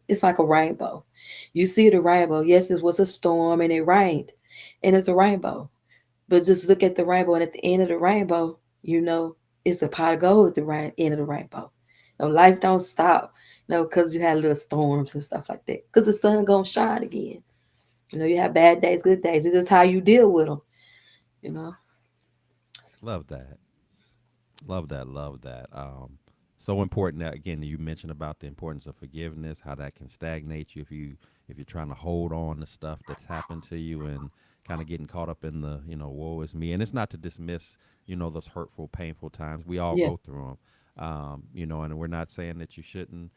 it's like a rainbow. You see the rainbow. Yes, it was a storm and it rained, and it's a rainbow. But just look at the rainbow, and at the end of the rainbow, it's a pot of gold at the end of the rainbow. No, life don't stop. No, because you had little storms and stuff like that. Because the sun gonna shine again. You have bad days, good days. It's just how you deal with them. You know. Love that. Love that. Love that. So important that again you mentioned about the importance of forgiveness, how that can stagnate you if you're trying to hold on to stuff that's happened to you and kind of getting caught up in the woe is me. And it's not to dismiss those hurtful, painful times. We all Yeah. go through them. And we're not saying that you shouldn't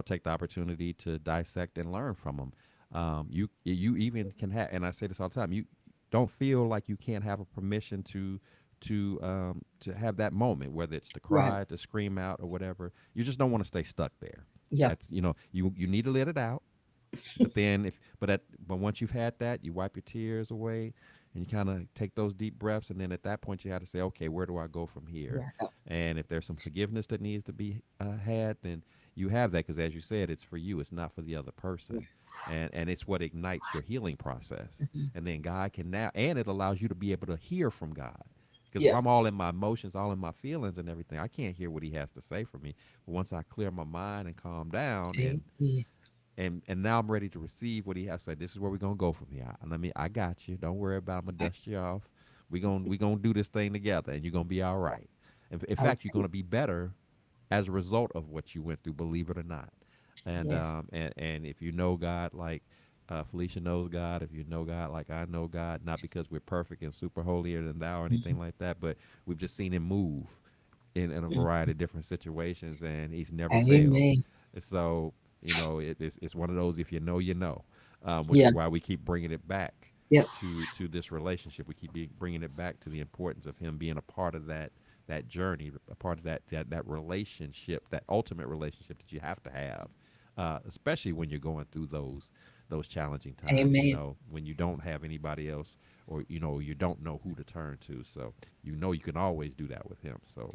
take the opportunity to dissect and learn from them. You even can have, and I say this all the time. You don't feel like you can't have a permission to to have that moment, whether it's to Right. cry, to scream out, or whatever. You just don't want to stay stuck there. Yeah. That's you need to let it out. But then if but at but once you've had that, you wipe your tears away and you kind of take those deep breaths, and then at that point you have to say, okay, where do I go from here? Right. Oh, And if there's some forgiveness that needs to be had, then you have that, because as you said, it's for you, it's not for the other person. And it's what ignites your healing process. And then God can now, and it allows you to be able to hear from God. Because if yeah. I'm all in my emotions, all in my feelings and everything, I can't hear what he has to say for me. But once I clear my mind and calm down, Amen. and now I'm ready to receive what he has to say. This is where we're gonna go from here. I got you. Don't worry about. I'm gonna dust you off. We gonna do this thing together, and you're gonna be all right. In fact, you're Okay. gonna be better as a result of what you went through. Believe it or not. Yes. And if you know God like Felicia knows God, if you know God like I know God, not because we're perfect and super holier than thou or anything like that, but we've just seen Him move in a variety of different situations, and He's never failed. Amen. So it's one of those, if you know, you know, which Yeah. is why we keep bringing it back Yep. to this relationship. We keep bringing it back to the importance of him being a part of that journey, a part of that relationship, that ultimate relationship that you have to have, especially when you're going through those challenging times. Amen. When you don't have anybody else, or you don't know who to turn to. So you can always do that with him. So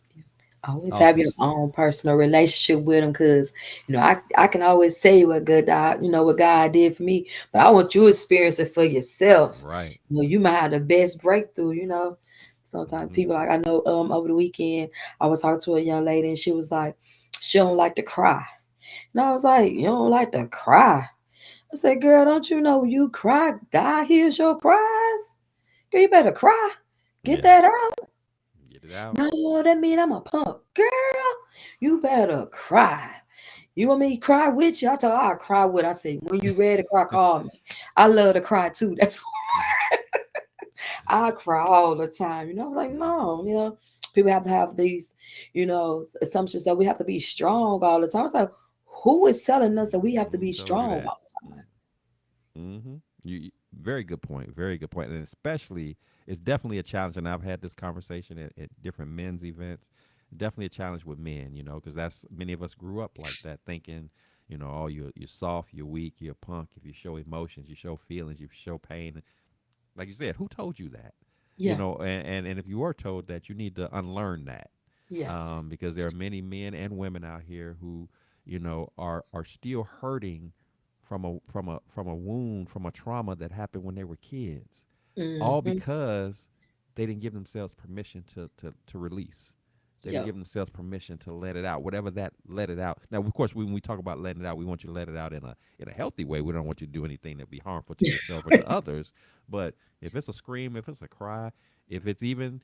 Always have awesome. your own personal relationship with him, because I can always tell you what good God, what God did for me, but I want you to experience it for yourself. Right. You might have the best breakthrough. Sometimes Hmm. people, like, I know, over the weekend I was talking to a young lady, and she was like, she don't like to cry. And I was like, you don't like to cry? I said, girl, don't you know when you cry, God hears your cries? Girl, you better cry. Get Yeah. that out. Get it out. No, that mean I'm a punk. Girl, you better cry. You want me to cry with you? I tell her I'll cry with. I say, when you ready to cry, call me. I love to cry too. That's I cry all the time. Like, no, people have to have these, assumptions that we have to be strong all the time. It's like, who is telling us that we have to Who be told you strong that? all the time? Mm-hmm. Very good point. Very good point. And especially, it's definitely a challenge. And I've had this conversation at different men's events. Definitely a challenge with men, because that's many of us grew up like that, thinking, oh, you're soft, you're weak, you're a punk. If you show emotions, you show feelings, you show pain. Like you said, who told you that? Yeah, And if you were told that, you need to unlearn that, yeah. because there are many men and women out here who, are still hurting from a wound, from a trauma that happened when they were kids, all Hmm. because they didn't give themselves permission to release. They didn't Yeah, give themselves permission to let it out, whatever that let it out. Now, of course, when we talk about letting it out, we want you to let it out in a healthy way. We don't want you to do anything that be harmful to yourself or to others. But if it's a scream, if it's a cry, if it's even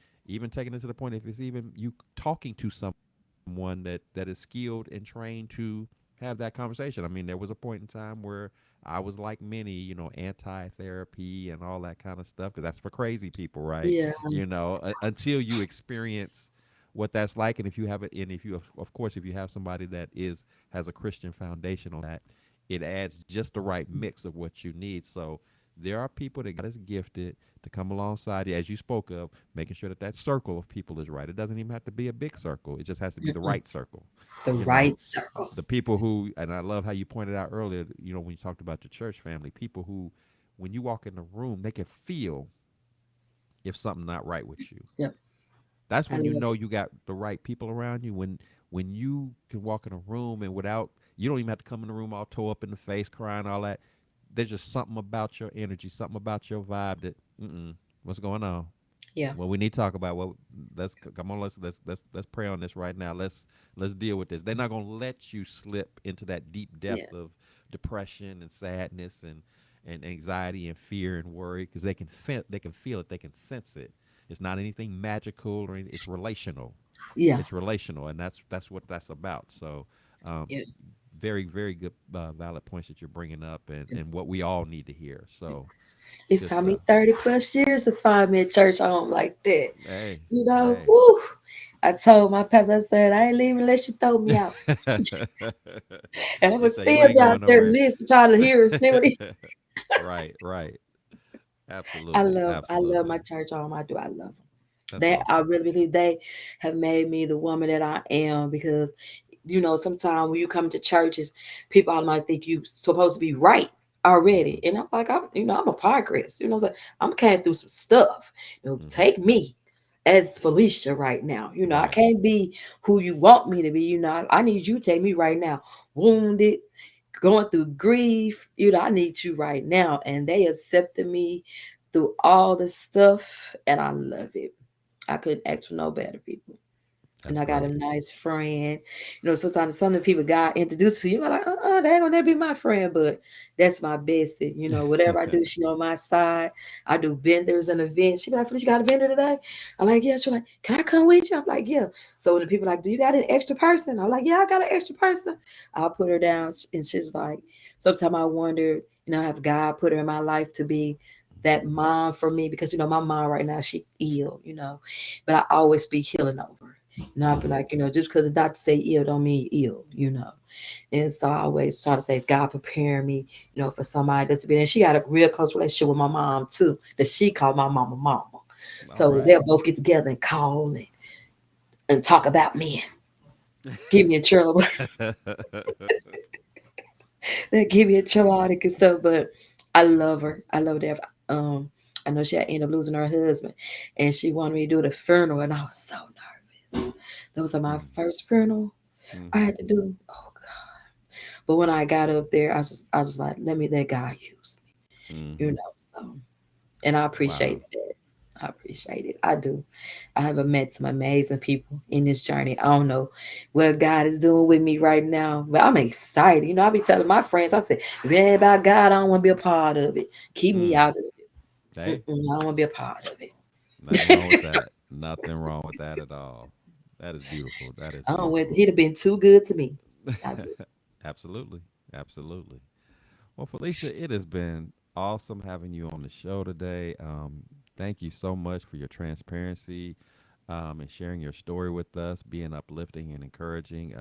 taking it to the point, if it's even you talking to someone that is skilled and trained to have that conversation. I mean, there was a point in time where I was like many, anti-therapy and all that kind of stuff, because that's for crazy people, right? yeah, Until you experience what that's like, and if you have it, and if you, of course, if you have somebody that has a Christian foundation on that, it adds just the right mix of what you need. So there are people that God has gifted to come alongside you, as you spoke of, making sure that circle of people is right. It doesn't even have to be a big circle. It just has to be the mm-mm. right circle. The You know, right circle. the people who, and I love how you pointed out earlier, when you talked about your church family, people who, when you walk in the room, they can feel if something not right with you. Yep, That's I when you love know it. you got the right people around you. When you can walk in a room and without, you don't even have to come in the room all tore up in the face, crying, all that. There's just something about your energy, something about your vibe that, what's going on? Yeah, Well, we need to talk about what. Let's come on. Let's pray on this right now. Let's deal with this. They're not gonna let you slip into that deep yeah, depth of depression and sadness and anxiety and fear and worry, because they can feel it. They can sense it. It's not anything magical or anything. It's relational. yeah, It's relational, and that's what that's about. So, um, yeah. very very good valid points that you're bringing up, and what we all need to hear. So, It good found me stuff. 30 plus years to find me a church home like that. Hey, hey. Woo. I told my pastor, I said, I ain't leaving unless you throw me out. And I He would said you still ain't be out going there nowhere. listening, trying to hear and see what he. Right, right. Absolutely, I love my absolutely. church home. I do. I love them. That's They, I awesome. really believe they have made me the woman that I am because, sometimes when you come to churches, people might think you supposed to be right already, Hmm. and I'm like, I'm a progress. So I'm came through some stuff. Hmm. Take me as Felicia right now. I Right. can't be who you want me to be. I need you to take me right now, wounded, going through grief. I need you right now, and they accepted me through all the stuff, and I love it. I couldn't ask for no better people. And That's I got a great. nice friend. Sometimes some of the people God introduced to you, you're like, they ain't gonna be my friend, but that's my bestie. Whatever I do, she on my side. I do vendors and events. She be like, Felicia, you got a vendor today? I'm like, yeah. She's like, can I come with you? I'm like, yeah. So when the people like, do you got an extra person? I'm like, yeah, I got an extra person. I'll put her down, and she's like, sometimes I wonder, have God put her in my life to be that mom for me because my mom right now she ill, but I always speak healing over her. Not be Hmm. like, just because the doctor say ill don't mean ill. And so I always try to say, God preparing me, for somebody that's been, and she got a real close relationship with my mom too, that she called my mama mama. All So right. they'll both get together and call and talk about me, get me in trouble. They give me a traumatic and stuff, but I love her. I love that. Um, I know she had ended up losing her husband, and she wanted me to do the funeral, and I was so nervous. That was my first funeral I Mm-hmm. had to do. Oh God! But when I got up there, I was like, let God use me, Mm-hmm. So, and I Wow. appreciate that. I appreciate it. I do. I have met some amazing people in this journey. I don't know what God is doing with me right now, but I'm excited. I be telling my friends, I said, if it ain't about God, I don't want to be a part of it. Keep me Mm. out of it. Hey, I don't want to be a part of nothing wrong with it. that. Nothing wrong with that at all. That is beautiful. That is I don't want. beautiful. He'd have been too good to me. I just. Absolutely. Absolutely. Well, Felicia, it has been awesome having you on the show today. Thank you so much for your transparency and sharing your story with us, being uplifting and encouraging.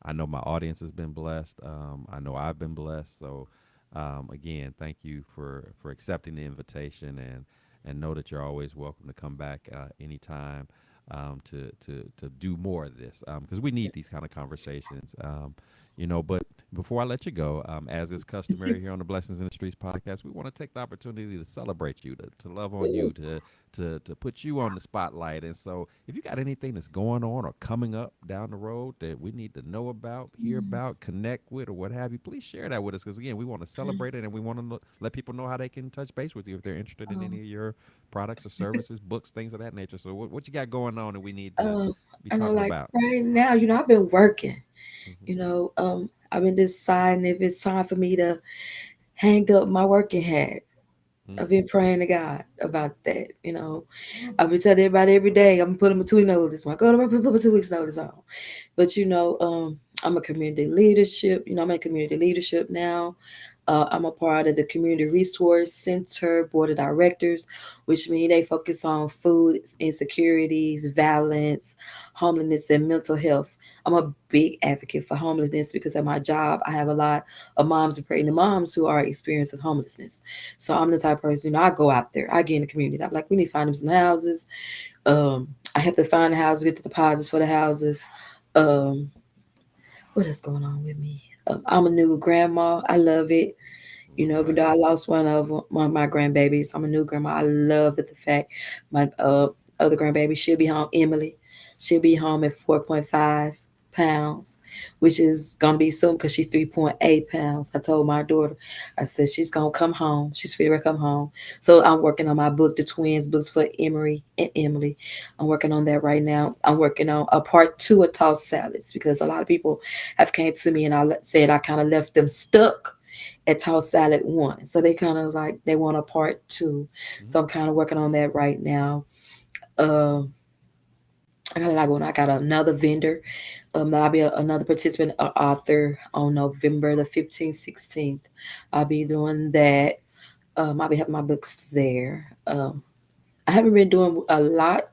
I know my audience has been blessed. I know I've been blessed. So, again, thank you for accepting the invitation and know that you're always welcome to come back anytime to do more of this because we need these kind of conversations. But before I let you go, as is customary here on the Blessings in the Streets podcast, we want to take the opportunity to celebrate you, to love on you, to put you on the spotlight. And so, if you got anything that's going on or coming up down the road that we need to know about, hear about, connect with, or what have you, please share that with us. Because again, we want to celebrate it and we want to let people know how they can touch base with you if they're interested in any Um, of your products or services, books, things of that nature. So, what you got going on that we need to uh, be I know, talking like about? right now, I've been working. Hmm. I've been deciding if it's time for me to hang up my working hat. I've Mm. been praying to God about that. I've been telling everybody every day I'm putting my 2 week notice. I go to work, put my 2 weeks notice on. But I'm a community leadership. I'm in community leadership now. I'm a part of the Community Resource Center Board of Directors, which means they focus on food insecurities, violence, homelessness, and mental health. I'm a big advocate for homelessness because at my job, I have a lot of moms and pregnant moms who are experiencing homelessness. So I'm the type of person, I go out there, I get in the community. I'm like, we need to find them some houses. I have to find the houses, get the deposits for the houses. Um, what is going on with me? I'm a new grandma. I love it. All Even right. though I lost one of my grandbabies, I'm a new grandma. I love that the fact my other grandbaby, she'll be home. Emily, she'll be home at 4.5 pounds, which is gonna be soon because she's 3.8 pounds. I told my daughter, I said she's gonna come home. She's figuring to come home. So I'm working on my book, the twins books for Emery and Emily. I'm working on that right now. I'm working on a part two of tossed salads because a lot of people have came to me and I said I kind of left them stuck at tossed salad one. So they kind of like they want a part two. Mm-hmm. So I'm kind of working on that right now. Um, I got a lot going. I got another vendor. I'll be another participant, author on November the 15th, 16th. I'll be doing that. I'll be having my books there. I haven't been doing a lot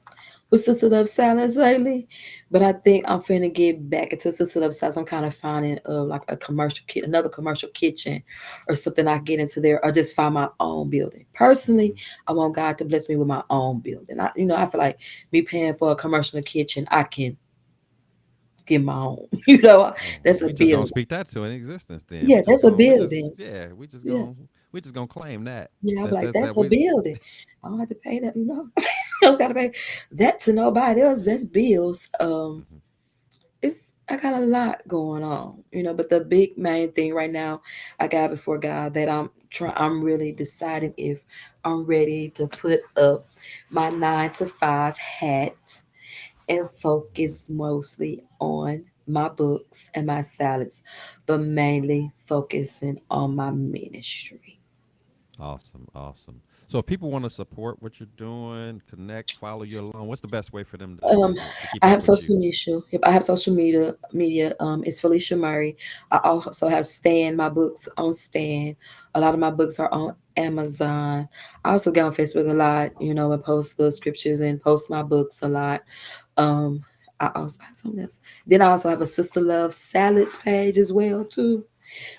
with Sister Love salads lately, but I think I'm finna get back into Sister Love salads. I'm kind of finding like a commercial kit, another commercial kitchen, or something I get into there, or just find my own building. Personally, Hmm. I want God to bless me with my own building. I feel like me paying for a commercial kitchen, I can get my own. Oh, well, That's a we just gonna building. speak that to an existence. Then Yeah, that's a we just building. yeah, Yeah. we just gonna claim that. Yeah, I'm That's like, that's that's that a we. building. I don't have to pay that. I don't gotta pay that to nobody else. That's bills. Hmm. It's I got a lot going on. But the big main thing right now I got before God that I'm really deciding if I'm ready to put up my 9 to 5 hat and focus mostly on my books and my salads, but mainly focusing on my ministry. Awesome, awesome. So if people want to support what you're doing, connect, follow you along, what's the best way for them Um, to keep I up have with you? social media. Yep, I have social media. It's Felicia Murray. I also have Stan. My books on Stan. A lot of my books are on Amazon. I also get on Facebook a lot. And post the scriptures and post my books a lot. Um, I also have something else. Then I also have a Sister Love Salads page as well too.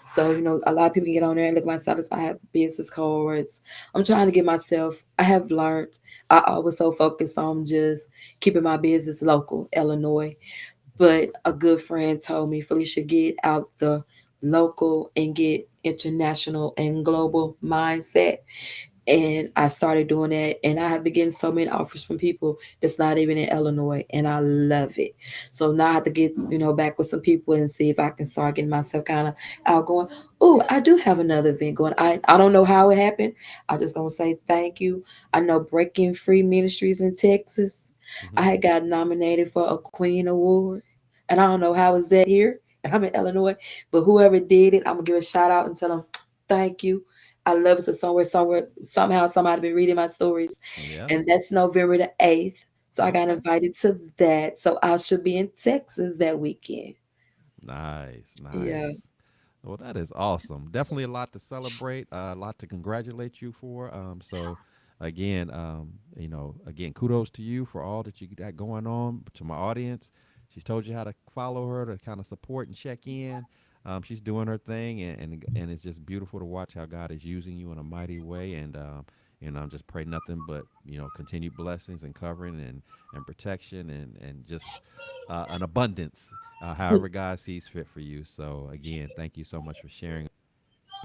So, a lot of people get on there and look at my salads. I have business cards. I'm trying to get myself, I have learned, I was so focused on just keeping my business local, Illinois. But a good friend told me, Felicia, get out the local and get international and global mindset. And I started doing that, and I have been getting so many offers from people that's not even in Illinois, and I love it. So now I have to get back with some people and see if I can start getting myself kind of out going. Oh, I do have another event going. I don't know how it happened. I just gonna say thank you. I know Breaking Free Ministries in Texas. I Hmm. had got nominated for a Queen Award, and I don't know how is that here, and I'm in Illinois. But whoever did it, I'm gonna give a shout out and tell them thank you. I love it. So somewhere, somehow, somebody been reading my stories, Yeah. and that's November the 8th. So I got Okay. invited to that. So I should be in Texas that weekend. Nice, Yeah. nice. Well, that is awesome. Definitely a lot to celebrate, a lot to congratulate you for. So, again, again, kudos to you for all that you got going on. To my audience, she's told you how to follow her, to kind of support and check in. She's doing her thing, and it's just beautiful to watch how God is using you in a mighty way. And just pray nothing but continued blessings and covering and protection and just an abundance, however God sees fit for you. So again, thank you so much for sharing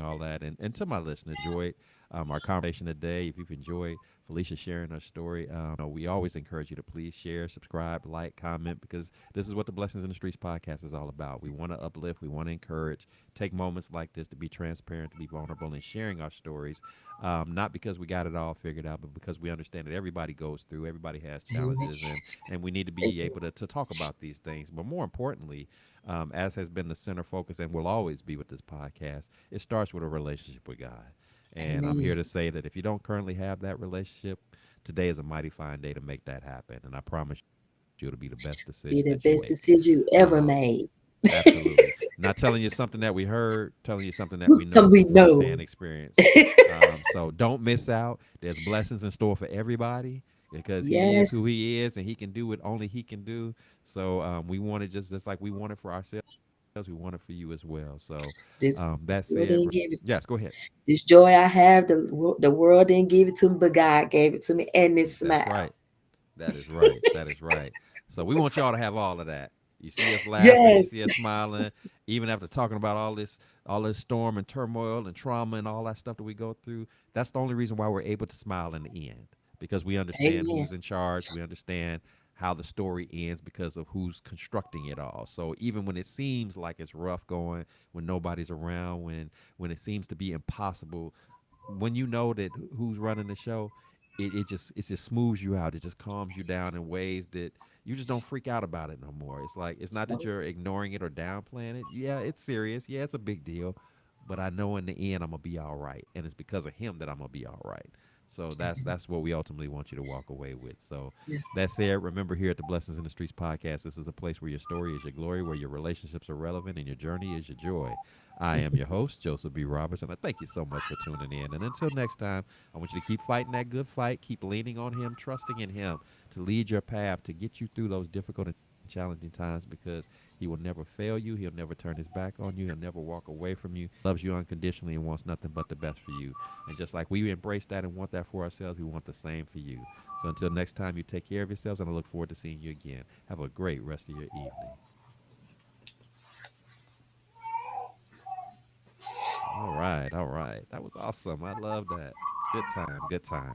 all that. And to my listeners, enjoyed our conversation today. If you've enjoyed Felicia sharing her story, we always encourage you to please share, subscribe, like, comment, because this is what the Blessings in the Streets podcast is all about. We want to uplift, we want to encourage, take moments like this to be transparent, to be vulnerable, and sharing our stories. Not because we got it all figured out, but because we understand that everybody goes through, everybody has Amen. challenges, and we need to Thank be you. able to talk about these things. But more importantly, as has been the center focus and will always be with this podcast, it starts with a relationship with God. And I'm Amen. here to say that if you don't currently have that relationship, today is a mighty fine day to make that happen. And I promise you it'll be the best decision that you Be make. the best decision you Um, ever made. Absolutely. Not telling you something that we heard, telling you something that we know Some we from know. firsthand experience. So don't miss out. There's blessings in store for everybody because he is who Yes. he is and he can do what only he can do. So we want it just like we want it for ourselves. We want it for you as well. So This that world said, didn't give it. yes, go ahead. This joy I have, the world didn't give it to me, but God gave it to me, and this That's smile. right. That is right. That is right. So we want y'all to have all of that. You see us laughing, you Yes. see us smiling, even after talking about all this storm and turmoil and trauma and all that stuff that we go through. That's the only reason why we're able to smile in the end because we understand Amen. who's in charge. We understand how the story ends because of who's constructing it all. So even when it seems like it's rough going, when nobody's around, when it seems to be impossible, when you know that who's running the show, it just smooths you out. It just calms you down in ways that you just don't freak out about it no more. It's like it's not that you're ignoring it or downplaying it. Yeah, it's serious. Yeah, it's a big deal. But I know in the end I'm gonna be all right. And it's because of him that I'm gonna be all right. So that's what we ultimately want you to walk away with. So Yeah. that said, remember here at the Blessings in the Streets podcast, this is a place where your story is your glory, where your relationships are relevant and your journey is your joy. I am your host, Joseph B. Roberts, and I thank you so much for tuning in. And until next time, I want you to keep fighting that good fight, keep leaning on Him, trusting in Him to lead your path, to get you through those difficult and challenging times because He will never fail you. He'll never turn His back on you. He'll never walk away from you. He loves you unconditionally and wants nothing but the best for you. And just like we embrace that and want that for ourselves, we want the same for you. So until next time, you take care of yourselves, and I look forward to seeing you again. Have a great rest of your evening. All right, all right. That was awesome. I love that. Good time, good time.